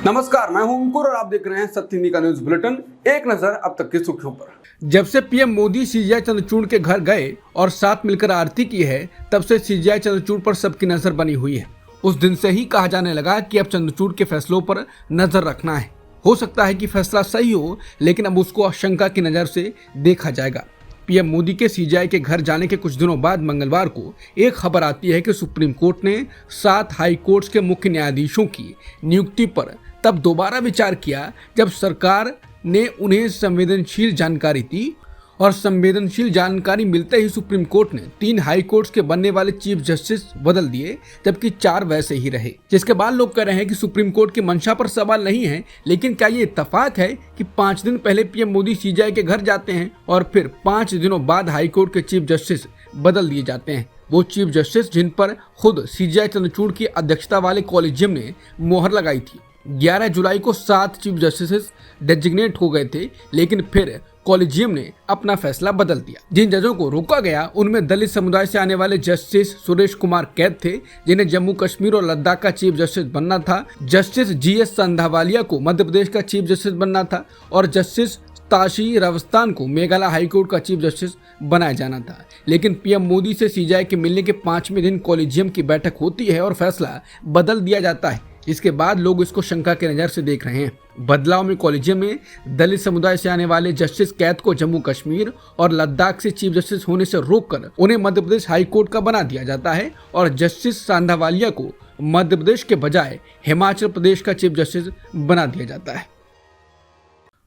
नमस्कार, मैं हूं अंकुर और आप देख रहे हैं सत्य हिंदी का न्यूज बुलेटिन। एक नजर अब तक की सुर्खियों पर। जब से पीएम मोदी सीजीआई चंद्रचूड़ के घर गए और साथ मिलकर आरती की है, तब से सीजीआई चंद्रचूड़ पर सबकी नजर बनी हुई है। उस दिन से ही कहा जाने लगा कि अब चंद्रचूड़ के फैसलों पर नजर रखना है। हो सकता है कि फैसला सही हो, लेकिन अब उसको आशंका की नजर से देखा जाएगा। पीएम मोदी के सीजीआई के घर जाने के कुछ दिनों बाद मंगलवार को एक खबर आती है कि सुप्रीम कोर्ट ने 7 हाई कोर्ट्स के मुख्य न्यायाधीशों की नियुक्ति पर तब दोबारा विचार किया, जब सरकार ने उन्हें संवेदनशील जानकारी दी और संवेदनशील जानकारी मिलते ही सुप्रीम कोर्ट ने 3 हाई कोर्ट्स के बनने वाले चीफ जस्टिस बदल दिए, जबकि 4 वैसे ही रहे। जिसके बाद लोग कह रहे हैं कि सुप्रीम कोर्ट की मंशा पर सवाल नहीं है, लेकिन क्या ये इत्तेफाक है कि 5 दिन पहले पीएम मोदी सीजीआई के घर जाते हैं और फिर 5 दिनों बाद हाई कोर्ट के चीफ जस्टिस बदल दिए जाते हैं। वो चीफ जस्टिस जिन पर खुद सीजीआई चंद्रचूड़ की अध्यक्षता वाले कॉलेजियम ने मोहर लगाई थी। 11 जुलाई को 7 चीफ जस्टिस डेजिग्नेट हो गए थे, लेकिन फिर कॉलेजियम ने अपना फैसला बदल दिया। जिन जजों को रोका गया उनमें दलित समुदाय से आने वाले जस्टिस सुरेश कुमार कैद थे, जिन्हें जम्मू कश्मीर और लद्दाख का चीफ जस्टिस बनना था। जस्टिस जीएस सांधावालिया को मध्य प्रदेश का चीफ जस्टिस बनना था और जस्टिस ताशी रवस्तान को मेघालय हाईकोर्ट का चीफ जस्टिस बनाया जाना था। लेकिन पीएम मोदी से सीजीआई के मिलने के 5वें दिन कॉलेजियम की बैठक होती है और फैसला बदल दिया जाता है। इसके बाद लोग इसको शंका के नज़र से देख रहे हैं। बदलाव में कॉलेजियम में दलित समुदाय से आने वाले जस्टिस कैद को जम्मू कश्मीर और लद्दाख से चीफ जस्टिस होने से रोककर उन्हें मध्य प्रदेश हाई कोर्ट का बना दिया जाता है और जस्टिस सांधावालिया को मध्य प्रदेश के बजाय हिमाचल प्रदेश का चीफ जस्टिस बना दिया जाता है।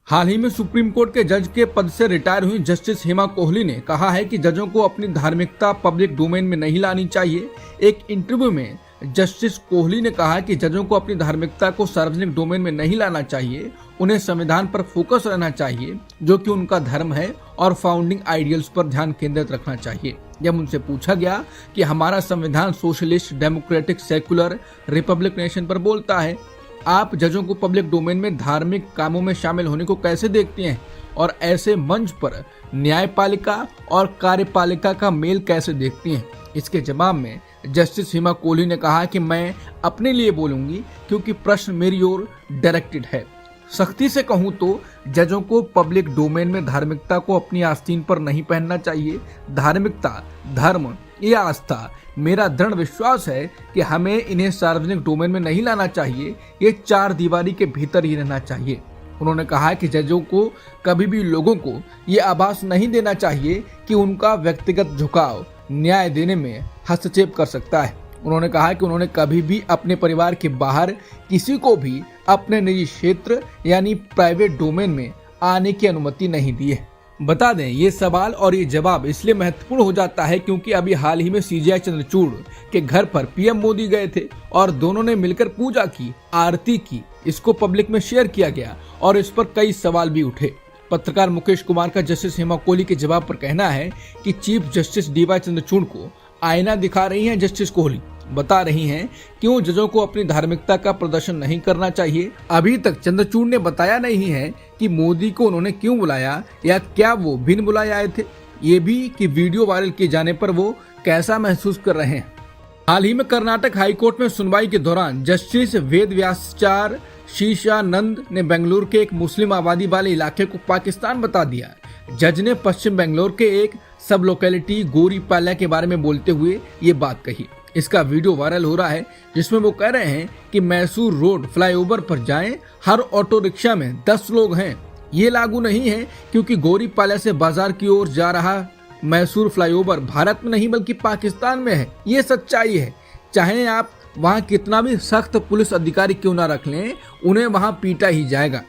हाल ही में सुप्रीम कोर्ट के जज के पद से रिटायर हुई जस्टिस हेमा कोहली ने कहा है कि जजों को अपनी धार्मिकता पब्लिक डोमेन में नहीं लानी चाहिए। एक इंटरव्यू में जस्टिस कोहली ने कहा कि जजों को अपनी धार्मिकता को सार्वजनिक डोमेन में नहीं लाना चाहिए, उन्हें संविधान पर फोकस रहना चाहिए जो कि उनका धर्म है, और फाउंडिंग आइडियल्स पर ध्यान केंद्रित रखना चाहिए। जब उनसे पूछा गया कि हमारा संविधान socialist, democratic, secular, Republic nation पर बोलता है, आप जजों को पब्लिक डोमेन में धार्मिक कामों में शामिल होने को कैसे देखते हैं और ऐसे मंच पर न्यायपालिका और कार्यपालिका का मेल कैसे देखती हैं? इसके जवाब में जस्टिस हेमा कोहली ने कहा कि मैं अपने लिए बोलूंगी क्योंकि प्रश्न मेरी ओर डायरेक्टेड है। सख्ती से कहूं तो जजों को पब्लिक डोमेन में धार्मिकता को अपनी आस्तीन पर नहीं पहनना चाहिए। धार्मिकता, धर्म या आस्था, मेरा दृढ़ विश्वास है कि हमें इन्हें सार्वजनिक डोमेन में नहीं लाना चाहिए, ये 4 दीवारी के भीतर ही रहना चाहिए। उन्होंने कहा कि जजों को कभी भी लोगों को ये आभास नहीं देना चाहिए कि उनका व्यक्तिगत झुकाव न्याय देने में हस्तक्षेप कर सकता है। उन्होंने कहा कि उन्होंने कभी भी अपने परिवार के बाहर किसी को भी अपने निजी क्षेत्र यानी प्राइवेट डोमेन में आने की अनुमति नहीं दी है। बता दें, ये सवाल और ये जवाब इसलिए महत्वपूर्ण हो जाता है क्योंकि अभी हाल ही में सीजीआई चंद्रचूड़ के घर पर पीएम मोदी गए थे और दोनों ने मिलकर पूजा की, आरती की। इसको पब्लिक में शेयर किया गया और इस पर कई सवाल भी उठे। पत्रकार मुकेश कुमार का जस्टिस हेमा कोहली के जवाब पर कहना है कि चीफ जस्टिस डीवाई चंद्रचूड़ को आईना दिखा रही हैं जस्टिस कोहली, बता रही हैं क्यों जजों को अपनी धार्मिकता का प्रदर्शन नहीं करना चाहिए। अभी तक चंद्रचूड़ ने बताया नहीं है कि मोदी को उन्होंने क्यों बुलाया या क्या वो बिन बुलाए आए थे, ये भी कि वीडियो वायरल किए जाने पर वो कैसा महसूस कर रहे हैं। हाल ही में कर्नाटक हाईकोर्ट में सुनवाई के दौरान जस्टिस वेद व्यासचार्य शीशानंद ने बेंगलुरु के एक मुस्लिम आबादी वाले इलाके को पाकिस्तान बता दिया। जज ने पश्चिम बेंगलुरु के एक सब लोकेलिटी गोरीपाल्या के बारे में बोलते हुए ये बात कही। इसका वीडियो वायरल हो रहा है जिसमें वो कह रहे हैं कि मैसूर रोड फ्लाईओवर पर जाएं, हर ऑटो रिक्शा में 10 लोग हैं। ये लागू नहीं है क्योंकि गोरीपाल्या से बाजार की ओर जा रहा मैसूर फ्लाईओवर भारत में नहीं बल्कि पाकिस्तान में है। ये सच्चाई है। चाहे आप वहाँ कितना भी सख्त पुलिस अधिकारी क्यों ना रख लें, उन्हें वहाँ पीटा ही जाएगा।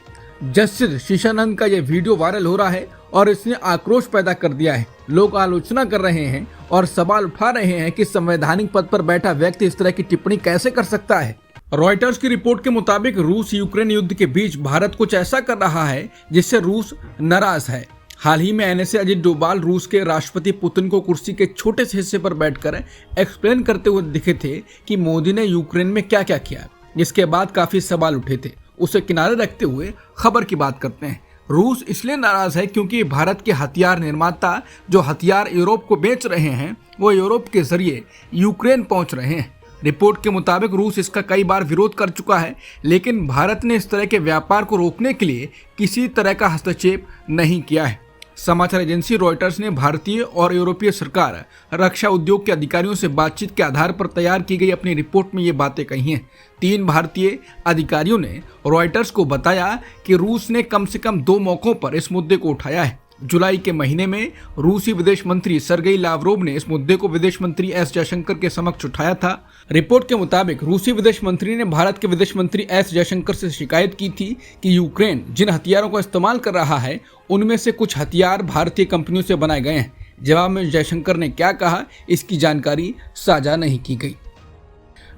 जस्टिस शीशानंद का ये वीडियो वायरल हो रहा है और इसने आक्रोश पैदा कर दिया है। लोग आलोचना कर रहे हैं और सवाल उठा रहे हैं कि संवैधानिक पद पर बैठा व्यक्ति इस तरह की टिप्पणी कैसे कर सकता है। रॉयटर्स की रिपोर्ट के मुताबिक रूस यूक्रेन युद्ध के बीच भारत कुछ ऐसा कर रहा है जिससे रूस नाराज है। हाल ही में एनएसए अजित डोभाल रूस के राष्ट्रपति पुतिन को कुर्सी के छोटे से हिस्से पर बैठकर एक्सप्लेन करते हुए दिखे थे कि मोदी ने यूक्रेन में क्या क्या किया, जिसके बाद काफी सवाल उठे थे। उसे किनारे रखते हुए खबर की बात करते हैं। रूस इसलिए नाराज है क्योंकि भारत के हथियार निर्माता जो हथियार यूरोप को बेच रहे हैं वो यूरोप के जरिए यूक्रेन पहुंच रहे हैं। रिपोर्ट के मुताबिक रूस इसका कई बार विरोध कर चुका है, लेकिन भारत ने इस तरह के व्यापार को रोकने के लिए किसी तरह का हस्तक्षेप नहीं किया है। समाचार एजेंसी रॉयटर्स ने भारतीय और यूरोपीय सरकार रक्षा उद्योग के अधिकारियों से बातचीत के आधार पर तैयार की गई अपनी रिपोर्ट में ये बातें कही हैं। 3 भारतीय अधिकारियों ने रॉयटर्स को बताया कि रूस ने कम से कम 2 मौकों पर इस मुद्दे को उठाया है। जुलाई के महीने में रूसी विदेश मंत्री सरगेई लावरोव ने इस मुद्दे को विदेश मंत्री एस जयशंकर के समक्ष उठाया था। रिपोर्ट के मुताबिक रूसी विदेश मंत्री ने भारत के विदेश मंत्री एस जयशंकर से शिकायत की थी कि यूक्रेन जिन हथियारों का इस्तेमाल कर रहा है उनमें से कुछ हथियार भारतीय कंपनियों से बनाए गए हैं। जवाब में जयशंकर ने क्या कहा, इसकी जानकारी साझा नहीं की गई।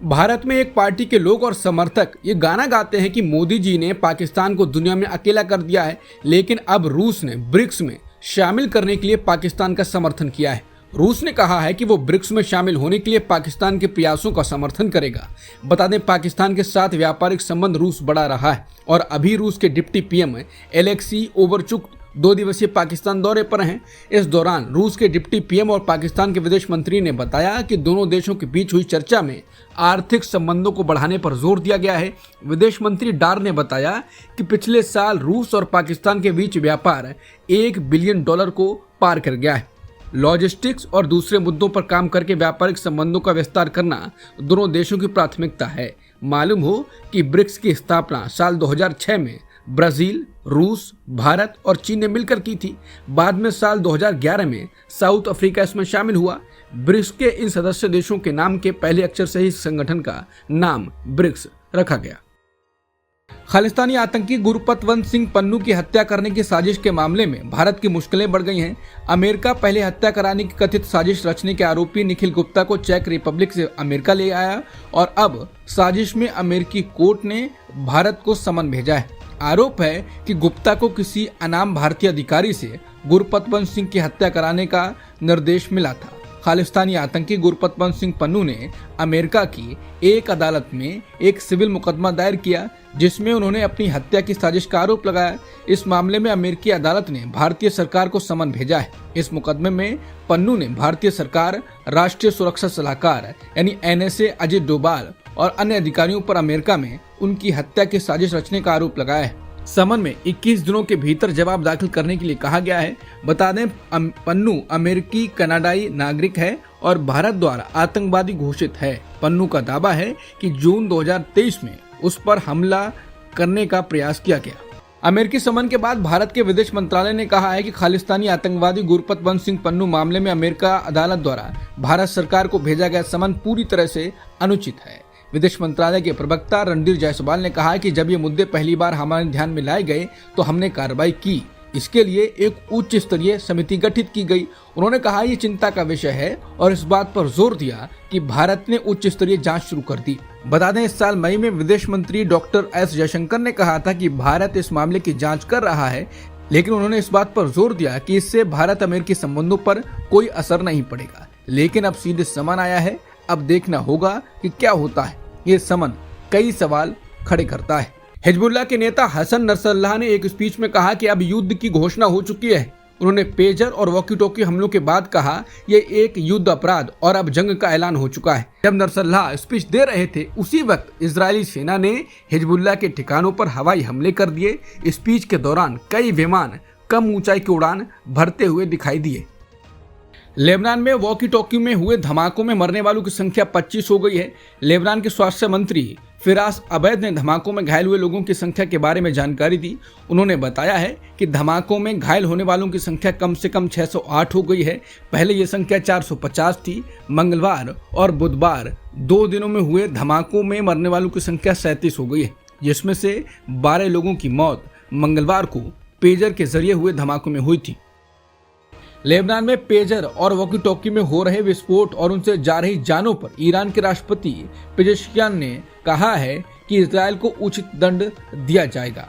भारत में एक पार्टी के लोग और समर्थक ये गाना गाते हैं कि मोदी जी ने पाकिस्तान को दुनिया में अकेला कर दिया है, लेकिन अब रूस ने ब्रिक्स में शामिल करने के लिए पाकिस्तान का समर्थन किया है। रूस ने कहा है कि वो ब्रिक्स में शामिल होने के लिए पाकिस्तान के प्रयासों का समर्थन करेगा। बता दें, पाकिस्तान के साथ व्यापारिक संबंध रूस बढ़ा रहा है और अभी रूस के डिप्टी पीएम एलेक्सी ओवरचुक 2 दिवसीय पाकिस्तान दौरे पर हैं। इस दौरान रूस के डिप्टी पीएम और पाकिस्तान के विदेश मंत्री ने बताया कि दोनों देशों के बीच हुई चर्चा में आर्थिक संबंधों को बढ़ाने पर जोर दिया गया है। विदेश मंत्री डार ने बताया कि पिछले साल रूस और पाकिस्तान के बीच व्यापार $1 बिलियन को पार कर गया है। लॉजिस्टिक्स और दूसरे मुद्दों पर काम करके व्यापारिक संबंधों का विस्तार करना दोनों देशों की प्राथमिकता है। मालूम हो कि ब्रिक्स की स्थापना साल 2006 में ब्राजील, रूस, भारत और चीन ने मिलकर की थी। बाद में साल 2011 में साउथ अफ्रीका इसमें शामिल हुआ। ब्रिक्स के इन सदस्य देशों के नाम के पहले अक्षर से ही संगठन का नाम ब्रिक्स रखा गया। खालिस्तानी आतंकी गुरपतवंत सिंह पन्नू की हत्या करने की साजिश के मामले में भारत की मुश्किलें बढ़ गई हैं। अमेरिका पहले हत्या कराने की कथित साजिश रचने के आरोपी निखिल गुप्ता को चेक रिपब्लिक से अमेरिका ले आया और अब साजिश में अमेरिकी कोर्ट ने भारत को समन भेजा है। आरोप है कि गुप्ता को किसी अनाम भारतीय अधिकारी से गुरपतवंत सिंह की हत्या कराने का निर्देश मिला था। खालिस्तानी आतंकी गुरपतवंत सिंह पन्नू ने अमेरिका की एक अदालत में एक सिविल मुकदमा दायर किया, जिसमें उन्होंने अपनी हत्या की साजिश का आरोप लगाया। इस मामले में अमेरिकी अदालत ने भारतीय सरकार को समन भेजा है। इस मुकदमे में पन्नू ने भारतीय सरकार, राष्ट्रीय सुरक्षा सलाहकार यानी NSA अजित डोभाल और अन्य अधिकारियों पर अमेरिका में उनकी हत्या की साजिश रचने का आरोप लगाया है। समन में 21 दिनों के भीतर जवाब दाखिल करने के लिए कहा गया है। बता दें, पन्नू अमेरिकी कनाडाई नागरिक है और भारत द्वारा आतंकवादी घोषित है। पन्नू का दावा है कि जून 2023 में उस पर हमला करने का प्रयास किया गया। अमेरिकी समन के बाद भारत के विदेश मंत्रालय ने कहा है कि खालिस्तानी आतंकवादी गुरपतवंत सिंह पन्नू मामले में अमेरिका अदालत द्वारा भारत सरकार को भेजा गया समन पूरी तरह से अनुचित है। विदेश मंत्रालय के प्रवक्ता रणधीर जायसवाल ने कहा कि जब ये मुद्दे पहली बार हमारे ध्यान में लाए गए तो हमने कार्रवाई की। इसके लिए एक उच्च स्तरीय समिति गठित की गई। उन्होंने कहा ये चिंता का विषय है और इस बात पर जोर दिया कि भारत ने उच्च स्तरीय जांच शुरू कर दी। बता दें, इस साल मई में विदेश मंत्री डॉक्टर एस जयशंकर ने कहा था कि भारत इस मामले की जांच कर रहा है, लेकिन उन्होंने इस बात पर जोर दिया कि इससे भारत अमेरिकी संबंधों पर कोई असर नहीं पड़ेगा। लेकिन अब सीधे समन आया है। अब देखना होगा कि क्या होता है। ये समन कई सवाल खड़े करता है। हिजबुल्लाह के नेता हसन नसरल्लाह ने एक स्पीच में कहा कि अब युद्ध की घोषणा हो चुकी है। उन्होंने पेजर और वॉकी टॉकी हमलों के बाद कहा ये एक युद्ध अपराध और अब जंग का ऐलान हो चुका है। जब नसरल्लाह स्पीच दे रहे थे उसी वक्त इजरायली सेना ने हिजबुल्लाह के ठिकानों पर हवाई हमले कर दिए। स्पीच के दौरान कई विमान कम ऊंचाई की उड़ान भरते हुए दिखाई दिए। लेबनान में वॉकी टॉकी में हुए धमाकों में मरने वालों की संख्या 25 हो गई है। लेबनान के स्वास्थ्य मंत्री फिरास अबैद ने धमाकों में घायल हुए लोगों की संख्या के बारे में जानकारी दी। उन्होंने बताया है कि धमाकों में घायल होने वालों की संख्या कम से कम 608 हो गई है। पहले ये संख्या 450 थी। मंगलवार और बुधवार 2 दिनों में हुए धमाकों में मरने वालों की संख्या 37 हो गई है, जिसमें से 12 लोगों की मौत मंगलवार को पेजर के जरिए हुए धमाकों में हुई थी। लेबनान में पेजर और वॉकी टॉकी में हो रहे विस्फोट और उनसे जा रही जानों पर ईरान के राष्ट्रपति पेजेश्कियान ने कहा है कि इजरायल को उचित दंड दिया जाएगा।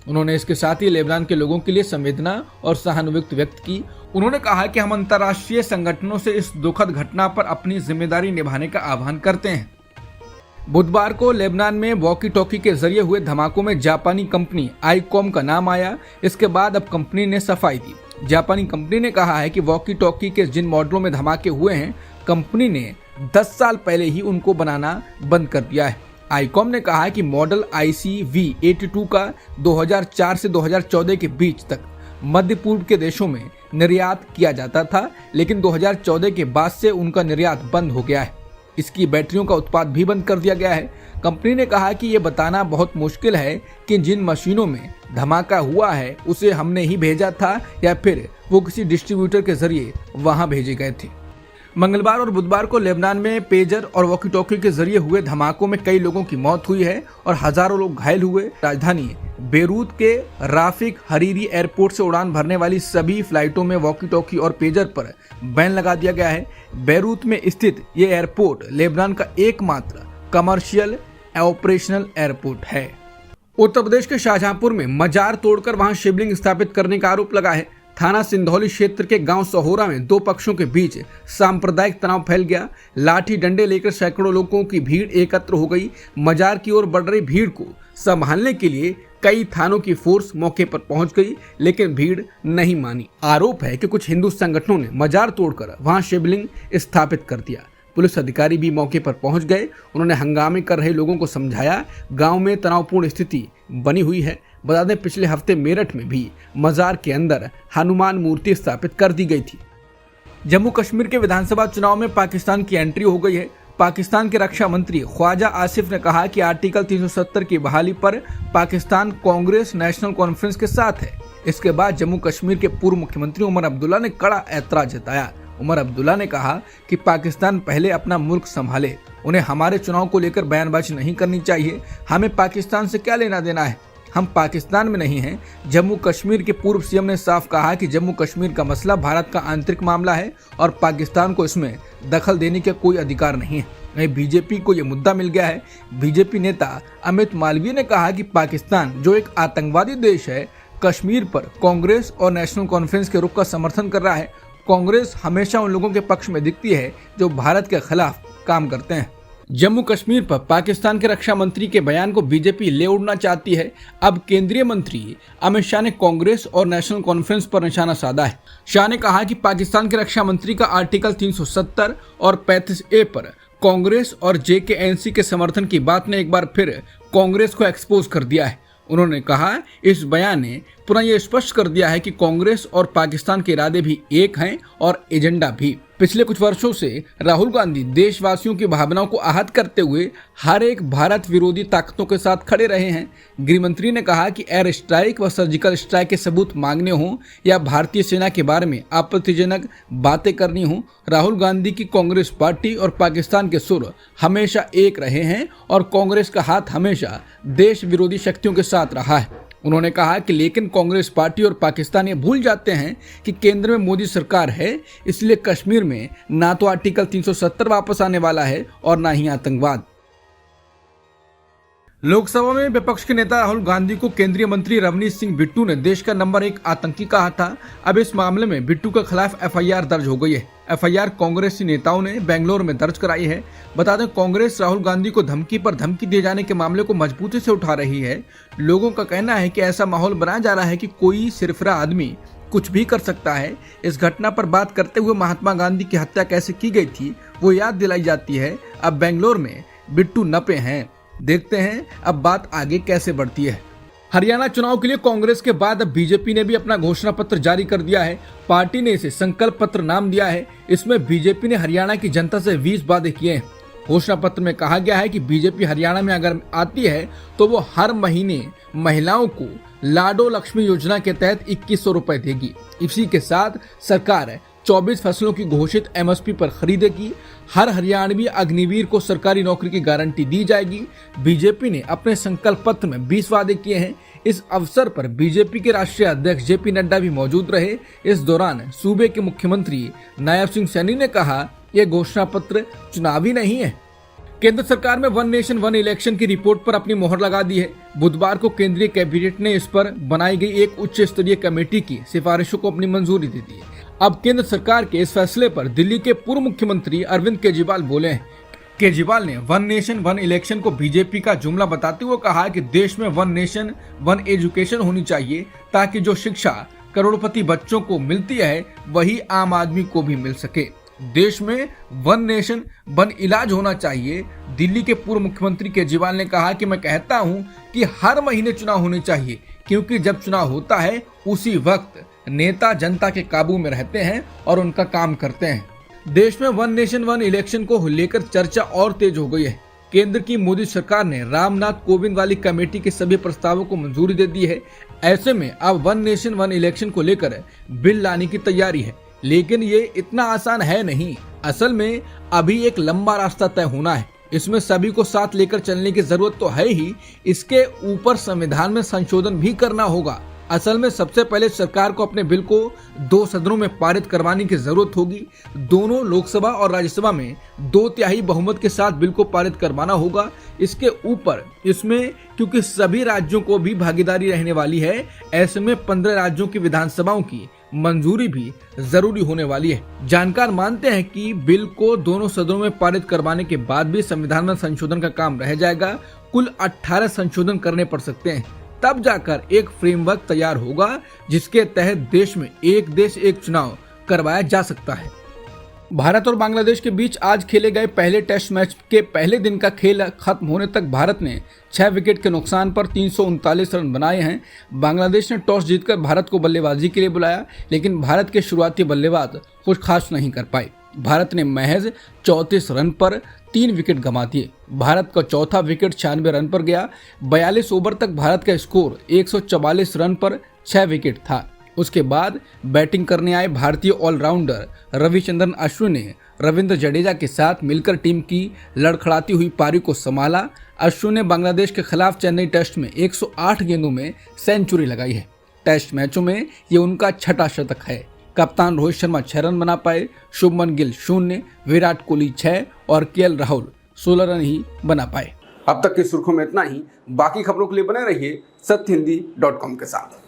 उन्होंने इसके साथ ही लेबनान के लोगों के लिए संवेदना और सहानुभूति व्यक्त की। उन्होंने कहा कि हम अंतर्राष्ट्रीय संगठनों से इस दुखद घटना पर अपनी जिम्मेदारी निभाने का आह्वान करते हैं। बुधवार को लेबनान में वॉकी टॉकी के जरिए हुए धमाकों में जापानी कंपनी आईकॉम का नाम आया। इसके बाद अब कंपनी ने सफाई दी। जापानी कंपनी ने कहा है कि वॉकी टॉकी के जिन मॉडलों में धमाके हुए हैं, कंपनी ने 10 साल पहले ही उनको बनाना बंद कर दिया है। आईकॉम ने कहा है कि मॉडल ICV82 का 2004 से 2014 के बीच तक मध्य पूर्व के देशों में निर्यात किया जाता था, लेकिन 2014 के बाद से उनका निर्यात बंद हो गया है। इसकी बैटरियों का उत्पाद भी बंद कर दिया गया है। कंपनी ने कहा कि ये बताना बहुत मुश्किल है कि जिन मशीनों में धमाका हुआ है उसे हमने ही भेजा था या फिर वो किसी डिस्ट्रीब्यूटर के जरिए वहां भेजे गए थे। मंगलवार और बुधवार को लेबनान में पेजर और वॉकी टॉकी के जरिए हुए धमाकों में कई लोगों की मौत हुई है और हजारों लोग घायल हुए। राजधानी बेरूत के राफिक हरीरी एयरपोर्ट से उड़ान भरने वाली सभी फ्लाइटों में वॉकी टॉकी और पेजर पर बैन लगा दिया गया है। बेरूत में स्थित ये एयरपोर्ट लेबनान का एकमात्र कमर्शियल ऑपरेशनल एयरपोर्ट है। उत्तर प्रदेश के शाहजहांपुर में मजार तोड़कर वहां शिवलिंग स्थापित करने का आरोप लगा है। थाना सिंधौली क्षेत्र के गांव सहोरा में दो पक्षों के बीच सांप्रदायिक तनाव फैल गया। लाठी डंडे लेकर सैकड़ों लोगों की भीड़ एकत्र हो गई। मजार की ओर बढ़ रही भीड़ को संभालने के लिए कई थानों की फोर्स मौके पर पहुंच गई, लेकिन भीड़ नहीं मानी। आरोप है कि कुछ हिंदू संगठनों ने मजार तोड़कर वहां शिवलिंग स्थापित कर दिया। पुलिस अधिकारी भी मौके पर पहुंच गए। उन्होंने हंगामे कर रहे लोगों को समझाया। गांव में तनावपूर्ण स्थिति बनी हुई है। बता दें, पिछले हफ्ते मेरठ में भी मजार के अंदर हनुमान मूर्ति स्थापित कर दी गई थी। जम्मू कश्मीर के विधानसभा चुनाव में पाकिस्तान की एंट्री हो गई है। पाकिस्तान के रक्षा मंत्री ख्वाजा आसिफ ने कहा कि आर्टिकल 370 की बहाली पर पाकिस्तान कांग्रेस नेशनल कॉन्फ्रेंस के साथ है। इसके बाद जम्मू कश्मीर के पूर्व मुख्यमंत्री उमर अब्दुल्ला ने कड़ा ऐतराज जताया। उमर अब्दुल्ला ने कहा कि पाकिस्तान पहले अपना मुल्क संभाले, उन्हें हमारे चुनाव को लेकर बयानबाजी नहीं करनी चाहिए। हमें पाकिस्तान से क्या लेना देना है, हम पाकिस्तान में नहीं हैं। जम्मू कश्मीर के पूर्व सीएम ने साफ कहा कि जम्मू कश्मीर का मसला भारत का आंतरिक मामला है और पाकिस्तान को इसमें दखल देने का कोई अधिकार नहीं है। वहीं बीजेपी को यह मुद्दा मिल गया है। बीजेपी नेता अमित मालवीय ने कहा कि पाकिस्तान जो एक आतंकवादी देश है, कश्मीर पर कांग्रेस और नेशनल कॉन्फ्रेंस के रुख का समर्थन कर रहा है। कांग्रेस हमेशा उन लोगों के पक्ष में दिखती है जो भारत के खिलाफ काम करते हैं। जम्मू कश्मीर पर पाकिस्तान के रक्षा मंत्री के बयान को बीजेपी ले उड़ना चाहती है। अब केंद्रीय मंत्री अमित शाह ने कांग्रेस और नेशनल कॉन्फ्रेंस पर निशाना साधा है। शाह ने कहा कि पाकिस्तान के रक्षा मंत्री का आर्टिकल 370 और 35A पर कांग्रेस और JKNC के समर्थन की बात ने एक बार फिर कांग्रेस को एक्सपोज कर दिया है। उन्होंने कहा, इस बयान ने पुनः यह स्पष्ट कर दिया है कि कांग्रेस और पाकिस्तान के इरादे भी एक हैं और एजेंडा भी। पिछले कुछ वर्षों से राहुल गांधी देशवासियों की भावनाओं को आहत करते हुए हर एक भारत विरोधी ताकतों के साथ खड़े रहे हैं। गृह मंत्री ने कहा कि एयर स्ट्राइक व सर्जिकल स्ट्राइक के सबूत मांगने हों या भारतीय सेना के बारे में आपत्तिजनक बातें करनी हों, राहुल गांधी की कांग्रेस पार्टी और पाकिस्तान के सुर हमेशा एक रहे हैं और कांग्रेस का हाथ हमेशा देश विरोधी शक्तियों के साथ रहा है। उन्होंने कहा कि लेकिन कांग्रेस पार्टी और पाकिस्तान ये भूल जाते हैं कि केंद्र में मोदी सरकार है, इसलिए कश्मीर में ना तो आर्टिकल 370 वापस आने वाला है और ना ही आतंकवाद। लोकसभा में विपक्ष के नेता राहुल गांधी को केंद्रीय मंत्री रवनीत सिंह बिट्टू ने देश का नंबर 1 आतंकी कहा था। अब इस मामले में बिट्टू के खिलाफ FIR दर्ज हो गई है। FIR कांग्रेसी नेताओं ने बेंगलोर में दर्ज कराई है। बता दें, कांग्रेस राहुल गांधी को धमकी पर धमकी दिए जाने के मामले को मजबूती से उठा रही है। लोगों का कहना है कि ऐसा माहौल बनाया जा रहा है कि कोई सिरफिरा आदमी कुछ भी कर सकता है। इस घटना पर बात करते हुए महात्मा गांधी की हत्या कैसे की गई थी वो याद दिलाई जाती है। अब बेंगलोर में बिट्टू नपे हैं। देखते हैं अब बात आगे कैसे बढ़ती है। हरियाणा चुनाव के लिए कांग्रेस के बाद अब बीजेपी ने भी अपना घोषणा पत्र जारी कर दिया है। पार्टी ने इसे संकल्प पत्र नाम दिया है। इसमें बीजेपी ने हरियाणा की जनता से 20 वादे किए हैं। घोषणा पत्र में कहा गया है कि बीजेपी हरियाणा में अगर आती है तो वो हर महीने महिलाओं को लाडो लक्ष्मी योजना के तहत 2100 रुपए देगी। इसी के साथ सरकार 24 फसलों की घोषित MSP पर खरीदेगी। हर हरियाणवी अग्निवीर को सरकारी नौकरी की गारंटी दी जाएगी। बीजेपी ने अपने संकल्प पत्र में 20 वादे किए हैं। इस अवसर पर बीजेपी के राष्ट्रीय अध्यक्ष JP नड्डा भी मौजूद रहे। इस दौरान सूबे के मुख्यमंत्री नायब सिंह सैनी ने कहा, यह घोषणा पत्र चुनावी नहीं है। केंद्र सरकार में वन नेशन वन इलेक्शन की रिपोर्ट पर अपनी मोहर लगा दी है। बुधवार को केंद्रीय कैबिनेट ने इस पर बनाई गई एक उच्च स्तरीय कमेटी की सिफारिशों को अपनी मंजूरी दे दी है। अब केंद्र सरकार के इस फैसले पर दिल्ली के पूर्व मुख्यमंत्री अरविंद केजरीवाल बोले हैं। केजरीवाल ने वन नेशन वन इलेक्शन को बीजेपी का जुमला बताते हुए कहा कि देश में वन नेशन वन एजुकेशन होनी चाहिए ताकि जो शिक्षा करोड़पति बच्चों को मिलती है वही आम आदमी को भी मिल सके। देश में वन नेशन वन इलाज होना चाहिए। दिल्ली के पूर्व मुख्यमंत्री केजरीवाल ने कहा कि मैं कहता हूं कि हर महीने चुनाव होने चाहिए, क्योंकि जब चुनाव होता है उसी वक्त नेता जनता के काबू में रहते हैं और उनका काम करते हैं। देश में वन नेशन वन इलेक्शन को लेकर चर्चा और तेज हो गई है। केंद्र की मोदी सरकार ने रामनाथ कोविंद वाली कमेटी के सभी प्रस्तावों को मंजूरी दे दी है। ऐसे में अब वन नेशन वन इलेक्शन को लेकर बिल लाने की तैयारी है, लेकिन ये इतना आसान है नहीं। असल में अभी एक लंबा रास्ता तय होना है। इसमें सभी को साथ लेकर चलने की जरूरत तो है ही, इसके ऊपर संविधान में संशोधन भी करना होगा। असल में सबसे पहले सरकार को अपने बिल को 2 सदनों में पारित करवाने की जरूरत होगी। दोनों लोकसभा और राज्यसभा में 2/3 बहुमत के साथ बिल को पारित करवाना होगा। इसके ऊपर इसमें क्योंकि सभी राज्यों को भी भागीदारी रहने वाली है, ऐसे में 15 राज्यों की विधानसभाओं की मंजूरी भी जरूरी होने वाली है। जानकार मानते हैं कि बिल को दोनों सदनों में पारित करवाने के बाद भी संविधान में संशोधन का काम रह जाएगा। कुल 18 संशोधन करने पड़ सकते हैं, तब जाकर एक फ्रेमवर्क तैयार होगा जिसके तहत देश में एक देश एक चुनाव करवाया जा सकता है। भारत और बांग्लादेश के बीच आज खेले गए पहले टेस्ट मैच के पहले दिन का खेल खत्म होने तक भारत ने 6 विकेट के नुकसान पर 339 रन बनाए हैं। बांग्लादेश ने टॉस जीतकर भारत को बल्लेबाजी के लिए बुलाया, लेकिन भारत के शुरुआती बल्लेबाज कुछ खास नहीं कर पाए। भारत ने महज 34 रन पर 3 विकेट गंवा दिए। भारत का चौथा विकेट 96 रन पर गया। 42 ओवर तक भारत का स्कोर 144 रन पर 6 विकेट था। उसके बाद बैटिंग करने आए भारतीय ऑलराउंडर रविचंद्रन अश्विन ने रविंद्र जडेजा के साथ मिलकर टीम की लड़खड़ाती हुई पारी को संभाला। अश्विन ने बांग्लादेश के खिलाफ चेन्नई टेस्ट में 108 गेंदों में सेंचुरी लगाई है। टेस्ट मैचों में ये उनका 6ठा शतक है। कप्तान रोहित शर्मा 6 रन बना पाए, शुभमन गिल 0, विराट कोहली 6 और केएल राहुल 16 रन ही बना पाए। अब तक की सुर्खियों में इतना ही। बाकी खबरों के लिए बने रहिए सत्यहिंदी.com के साथ।